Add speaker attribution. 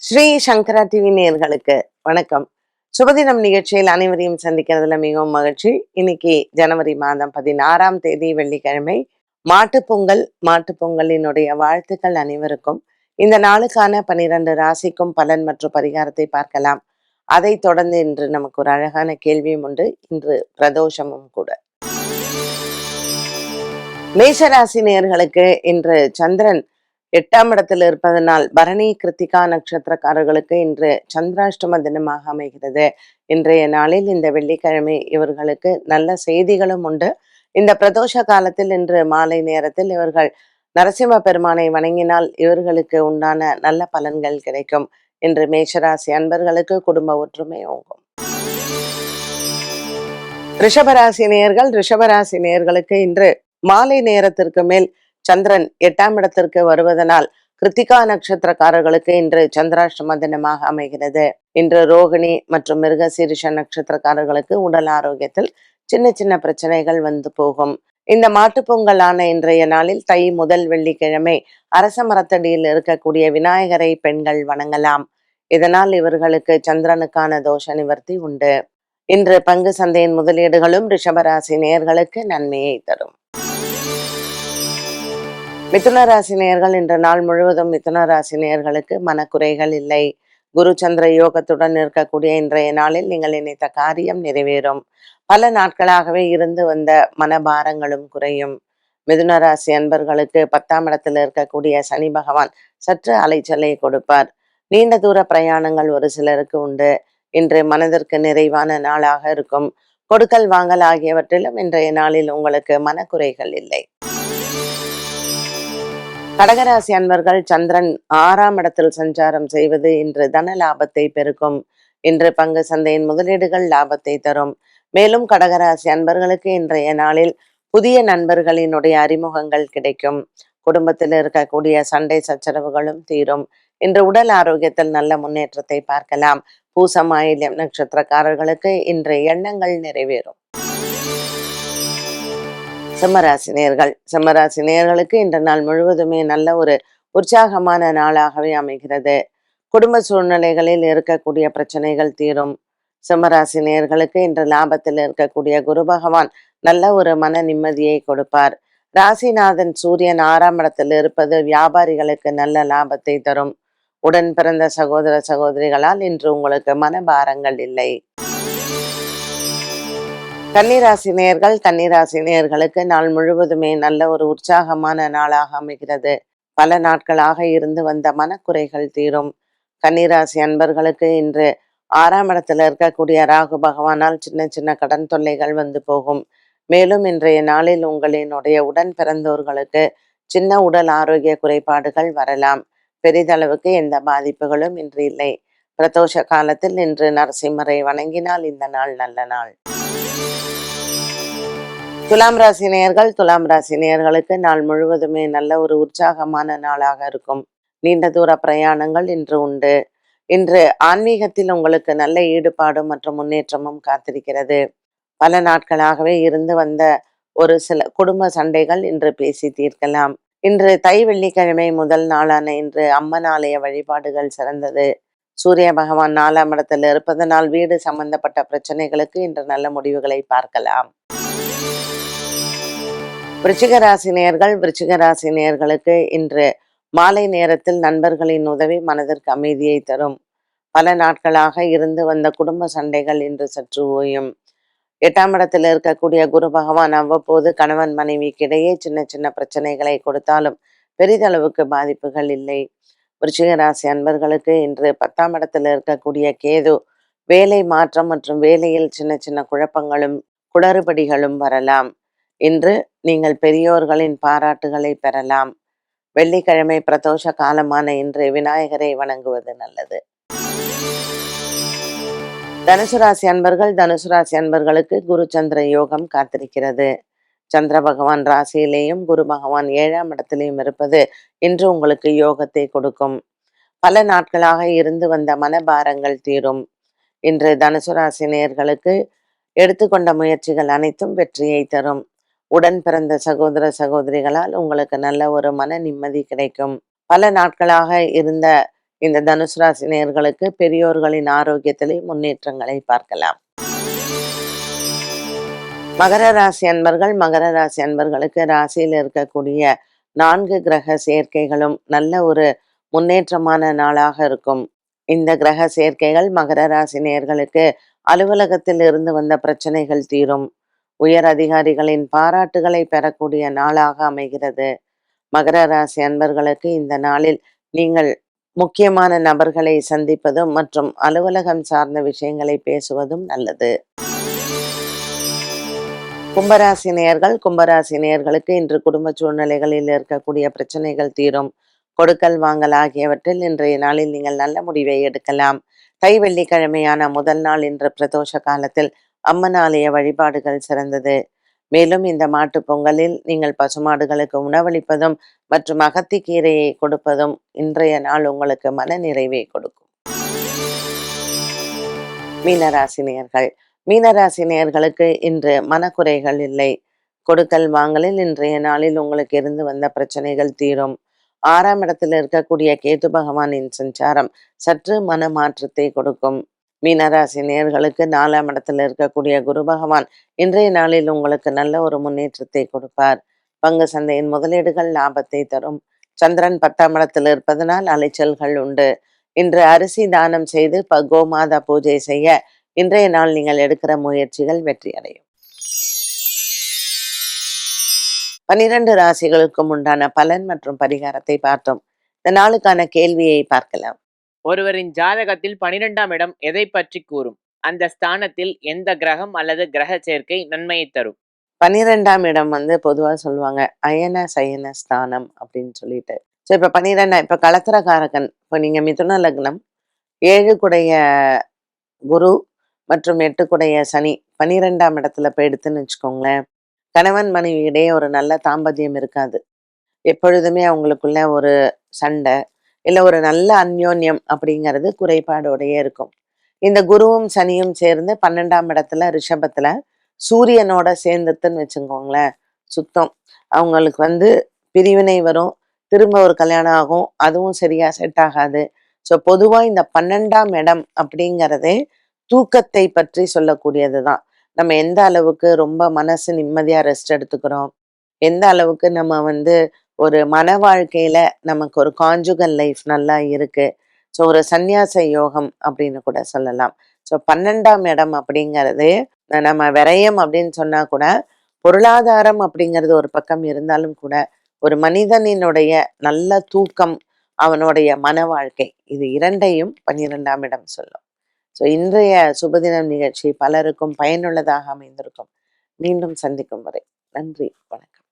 Speaker 1: ஸ்ரீ சங்கரா TV நேயர்களுக்கு வணக்கம். சுபதினம் நிகழ்ச்சியில் அனைவரையும் சந்திக்கிறதுல மிகவும் மகிழ்ச்சி. இன்னைக்கு ஜனவரி மாதம் 16ஆம் தேதி வெள்ளிக்கிழமை. மாட்டுப்பொங்கல். மாட்டுப்பொங்கலினுடைய வாழ்த்துக்கள் அனைவருக்கும். இந்த நாளுக்கான 12 ராசிக்கும் பலன் மற்றும் பரிகாரத்தை பார்க்கலாம். அதை தொடர்ந்து இன்று நமக்கு ஒரு அழகான கேள்வியும் உண்டு. இன்று பிரதோஷமும் கூட. மேஷராசி நேயர்களுக்கு இன்று சந்திரன் 8ஆம் இடத்தில் இருப்பதனால் பரணி கிருத்திகா நட்சத்திரக்காரர்களுக்கு இன்று சந்திராஷ்டம தினமாக அமைகிறது. இன்றைய நாளில் இந்த வெள்ளிக்கிழமை இவர்களுக்கு நல்ல செய்திகளும் உண்டு. இந்த பிரதோஷ காலத்தில் இன்று மாலை நேரத்தில் இவர்கள் நரசிம்ம பெருமானை வணங்கினால் இவர்களுக்கு உண்டான நல்ல பலன்கள் கிடைக்கும். இன்று மேஷராசி அன்பர்களுக்கு குடும்ப ஒற்றுமை ஓங்கும். ரிஷபராசி நேயர்கள். ரிஷபராசி நேயர்களுக்கு இன்று மாலை நேரத்திற்கு மேல் சந்திரன் 8ஆம் இடத்திற்கு வருவதனால் கிருத்திகா நட்சத்திரக்காரர்களுக்கு இன்று சந்திராஷ்டம தினமாக அமைகிறது. இன்று ரோகிணி மற்றும் மிருகசீரிஷ நட்சத்திரக்காரர்களுக்கு உடல் ஆரோக்கியத்தில் சின்ன சின்ன பிரச்சனைகள் வந்து போகும். இந்த மாட்டுப்பொங்கலான இன்றைய நாளில் தை முதல் வெள்ளிக்கிழமை அரச மரத்தடியில் இருக்கக்கூடிய விநாயகரை பெண்கள் வணங்கலாம். இதனால் இவர்களுக்கு சந்திரனுக்கான தோஷ நிவர்த்தி உண்டு. இன்று பங்கு சந்தையின் முதலீடுகளும் ரிஷபராசி நேயர்களுக்கு நன்மையை தரும். மிதுன ராசி நேயர்கள். இன்று நாள் முழுவதும் மிதுன ராசி நேயர்களுக்கு மனக்குறைகள் இல்லை. குரு சந்திர யோகத்துடன் இருக்கக்கூடிய இன்றைய நாளில் நீங்கள் நினைத்த காரியம் நிறைவேறும். பல நாட்களாகவே இருந்து வந்த மனபாரங்களும் குறையும். மிதுன ராசி அன்பர்களுக்கு 10ஆம் இடத்தில் இருக்கக்கூடிய சனி பகவான் சற்று அலைச்சலை கொடுப்பார். நீண்ட தூர பிரயாணங்கள் ஒரு சிலருக்கு உண்டு. இன்று மனதிற்கு நிறைவான நாளாக இருக்கும். கொடுக்கல் வாங்கல் ஆகியவற்றிலும் இன்றைய நாளில் உங்களுக்கு மனக்குறைகள் இல்லை. கடகராசி அன்பர்கள். சந்திரன் 6ஆம் இடத்தில் சஞ்சாரம் செய்வது இன்று தன லாபத்தை பெருக்கும். இன்று பங்கு சந்தையின் முதலீடுகள் லாபத்தை தரும். மேலும் கடகராசி அன்பர்களுக்கு இன்றைய நாளில் புதிய நண்பர்களினுடைய அறிமுகங்கள் கிடைக்கும். குடும்பத்தில் இருக்கக்கூடிய சண்டை சச்சரவுகளும் தீரும். இன்று உடல் ஆரோக்கியத்தில் நல்ல முன்னேற்றத்தை பார்க்கலாம். பூசம் ஆயில்யம் நட்சத்திரக்காரர்களுக்கு இன்று எண்ணங்கள் நிறைவேறும். சிம்மராசினியர்கள். சிம்மராசினியர்களுக்கு இன்ற நாள் முழுவதுமே நல்ல ஒரு உற்சாகமான நாளாகவே அமைகிறது. குடும்ப சூழ்நிலைகளில் இருக்கக்கூடிய பிரச்சனைகள் தீரும். சிம்மராசினியர்களுக்கு இன்று லாபத்தில் இருக்கக்கூடிய குரு பகவான் நல்ல ஒரு மன நிம்மதியை கொடுப்பார். ராசிநாதன் சூரியன் 6ஆம் இடத்தில் இருப்பது வியாபாரிகளுக்கு நல்ல லாபத்தை தரும். உடன் பிறந்த சகோதர சகோதரிகளால் இன்று உங்களுக்கு மனபாரங்கள் இல்லை. கன்னிராசி நேயர்கள். கன்னிராசி நேயர்களுக்கு நாள் முழுவதுமே நல்ல ஒரு உற்சாகமான நாளாக அமைகிறது. பல நாட்களாக இருந்து வந்த மனக்குறைகள் தீரும். கன்னிராசி அன்பர்களுக்கு இன்று 6ஆம் இடத்துல இருக்கக்கூடிய ராகு பகவானால் சின்ன சின்ன கடன் தொல்லைகள் வந்து போகும். மேலும் இன்றைய நாளில் உங்களினுடைய உடன் பிறந்தோர்களுக்கு சின்ன உடல் ஆரோக்கிய குறைபாடுகள் வரலாம். பெரிதளவுக்கு எந்த பாதிப்புகளும் இன்று இல்லை. பிரதோஷ காலத்தில் இன்று நரசிம்மரை வணங்கினால் இந்த நாள் நல்ல நாள். துலாம் ராசி நேயர்கள். துலாம் ராசி நேயர்களுக்கு நாள் முழுவதுமே நல்ல ஒரு உற்சாகமான நாளாக இருக்கும். நீண்ட தூர பிரயாணங்கள் இன்று உண்டு. இன்று ஆன்மீகத்தில் உங்களுக்கு நல்ல ஈடுபாடு மற்றும் முன்னேற்றமும் காத்திருக்கிறது. பல நாட்களாகவே இருந்து வந்த ஒரு சில குடும்ப சண்டைகள் இன்று பேசி தீர்க்கலாம். இன்று தை வெள்ளிக்கிழமை முதல் நாளான இன்று அம்மன் ஆலய வழிபாடுகள் சிறந்தது. சூரிய பகவான் 4ஆம் இடத்தில் இருப்பதனால் வீடு சம்பந்தப்பட்ட பிரச்சனைகளுக்கு இன்று நல்ல முடிவுகளை பார்க்கலாம். விருச்சிக ராசி நேயர்கள். விருச்சிக ராசி நேயர்களுக்கு இன்று மாலை நேரத்தில் நண்பர்களின் உதவி மனதிற்கு அமைதியை தரும். பல நாட்களாக இருந்து வந்த குடும்ப சண்டைகள் இன்று சற்று ஓயும். 8ஆம் இடத்தில் இருக்கக்கூடிய குரு பகவான் அவ்வப்போது கணவன் மனைவிக்கிடையே சின்ன சின்ன பிரச்சனைகளை கொடுத்தாலும் பெரிதளவுக்கு பாதிப்புகள் இல்லை. விருச்சிக ராசி அன்பர்களுக்கு இன்று 10ஆம் இடத்தில் இருக்கக்கூடிய கேது வேலை மாற்றம் மற்றும் வேலையில் சின்ன சின்ன குழப்பங்களும் குளறுபடிகளும் வரலாம். இன்று நீங்கள் பெரியோர்களின் பாராட்டுகளை பெறலாம். வெள்ளிக்கிழமை பிரதோஷ காலமான இன்று விநாயகரை வணங்குவது நல்லது. தனுசு ராசி அன்பர்கள். தனுசு ராசி அன்பர்களுக்கு குரு சந்திர யோகம் காத்திருக்கிறது. சந்திர பகவான் ராசியிலேயும் குரு பகவான் 7ஆம் இடத்திலேயும் இருப்பது இன்று உங்களுக்கு யோகத்தை கொடுக்கும். பல நாட்களாக இருந்து வந்த மனபாரங்கள் தீரும். இன்று தனுசு ராசி நேயர்களுக்கு எடுத்துக்கொண்ட முயற்சிகள் அனைத்தும் வெற்றியை தரும். உடன் பிறந்த சகோதர சகோதரிகளால் உங்களுக்கு நல்ல ஒரு மன நிம்மதி கிடைக்கும். பல நாட்களாக இருந்த இந்த தனுசு ராசி நேயர்களுக்கு பெரியோர்களின் ஆரோக்கியத்திலே முன்னேற்றங்களை பார்க்கலாம். மகர ராசி அன்பர்கள், மகர ராசி அன்பர்களுக்கு ராசியில் இருக்கக்கூடிய 4 கிரக சேர்க்கைகளும் நல்ல ஒரு முன்னேற்றமான நாளாக இருக்கும். இந்த கிரக சேர்க்கைகள் மகர ராசி நேயர்களுக்கு அலுவலகத்தில் இருந்து வந்த பிரச்சனைகள் தீரும். உயர் அதிகாரிகளின் பாராட்டுகளை பெறக்கூடிய நாளாக அமைகிறது. மகர ராசி அன்பர்களுக்கு இந்த நாளில் நீங்கள் முக்கியமான நபர்களை சந்திப்பதும் மற்றும் அலுவலகம் சார்ந்த விஷயங்களை பேசுவதும் நல்லது. கும்பராசி நேயர்கள், கும்பராசி நேயர்களுக்கு இன்று குடும்ப சூழ்நிலைகளில் இருக்கக்கூடிய பிரச்சனைகள் தீரும். கொடுக்கல் வாங்கல் ஆகியவற்றில் இன்றைய நாளில் நீங்கள் நல்ல முடிவை எடுக்கலாம். தை வெள்ளிக்கிழமையான முதல் நாள் இன்று பிரதோஷ காலத்தில் அம்மன் ஆலய வழிபாடுகள் சிறந்தது. மேலும் இந்த மாட்டுப் பொங்கலில் நீங்கள் பசுமாடுகளுக்கு உணவளிப்பதும் மற்றும் அகத்திக்கீரையை கொடுப்பதும் இன்றைய நாள் உங்களுக்கு மன நிறைவை கொடுக்கும். மீனராசி நேயர்கள், மீனராசி நேயர்களுக்கு இன்று மனக்குறைகள் இல்லை. கொடுக்கல் வாங்கலில் இன்றைய நாளில் உங்களுக்கு இருந்து வந்த பிரச்சனைகள் தீரும். 6ஆம் இடத்தில் இருக்கக்கூடிய கேது பகவானின் சஞ்சாரம் சற்று மன மாற்றத்தை கொடுக்கும். மீனராசி நேயர்களுக்கு 4ஆம் இடத்தில் இருக்கக்கூடிய குரு பகவான் இன்றைய நாளில் உங்களுக்கு நல்ல ஒரு முன்னேற்றத்தை கொடுப்பார். பங்கு சந்தையின் முதலீடுகள் லாபத்தை தரும். சந்திரன் 10ஆம் இடத்தில் இருப்பதனால் அலைச்சல்கள் உண்டு. இன்று அரிசி தானம் செய்து கோமாதா பூஜை செய்ய இன்றைய நாள் நீங்கள் எடுக்கிற முயற்சிகள் வெற்றி அடையும். 12 ராசிகளுக்கும் உண்டான பலன் மற்றும் பரிகாரத்தை பார்த்தோம். இந்த நாளுக்கான கேள்வியை பார்க்கலாம்.
Speaker 2: ஒருவரின் ஜாதகத்தில் 12ஆம் இடம் எதை பற்றி கூறும்? அந்த ஸ்தானத்தில் எந்த கிரகம் அல்லது கிரக சேர்க்கை நன்மையை தரும்?
Speaker 1: 12ஆம் இடம் பொதுவா சொல்லுவாங்க அயன சயன ஸ்தானம் அப்படின்னு சொல்லிட்டு. ஸோ இப்போ 12 இப்போ கலத்திரகாரகன், இப்போ நீங்க மிதுன லக்னம், 7 குடைய குரு மற்றும் 8 குடைய சனி 12ஆம் இடத்துல போய் எடுத்துன்னு வச்சுக்கோங்களேன், கணவன் மனைவி இடையே ஒரு நல்ல தாம்பத்தியம் இருக்காது. எப்பொழுதுமே அவங்களுக்குள்ள ஒரு சண்டை இல்லை ஒரு நல்ல அந்யோன்யம் அப்படிங்கிறது குறைபாடோடையே இருக்கும். இந்த குருவும் சனியும் சேர்ந்து 12ஆம் இடத்துல ரிஷபத்துல சூரியனோட சேர்ந்துட்டுன்னு வச்சுக்கோங்களேன், சுத்தம். அவங்களுக்கு பிரிவினை வரும், திரும்ப ஒரு கல்யாணம் ஆகும், அதுவும் சரியா செட் ஆகாது. ஸோ பொதுவா இந்த 12ஆம் இடம் அப்படிங்கிறதே தூக்கத்தை பற்றி சொல்லக்கூடியது தான். நம்ம எந்த அளவுக்கு ரொம்ப மனசு நிம்மதியா ரெஸ்ட் எடுத்துக்கிறோம், எந்த அளவுக்கு நம்ம ஒரு மன வாழ்க்கையில நமக்கு ஒரு கான்ஜுகல் லைஃப் நல்லா இருக்கு. ஸோ ஒரு சந்நியாச யோகம் அப்படின்னு கூட சொல்லலாம். ஸோ 12ஆம் இடம் அப்படிங்கிறது நம்ம விரயம் அப்படின்னு சொன்னா கூட, பொருளாதாரம் அப்படிங்கிறது ஒரு பக்கம் இருந்தாலும் கூட, ஒரு மனிதனினுடைய நல்ல தூக்கம், அவனுடைய மன வாழ்க்கை, இது இரண்டையும் 12ஆம் இடம் சொல்லும். ஸோ இன்றைய சுபதினம் நிகழ்ச்சி பலருக்கும் பயனுள்ளதாக அமைந்திருக்கும். மீண்டும் சந்திக்கும் வரை நன்றி, வணக்கம்.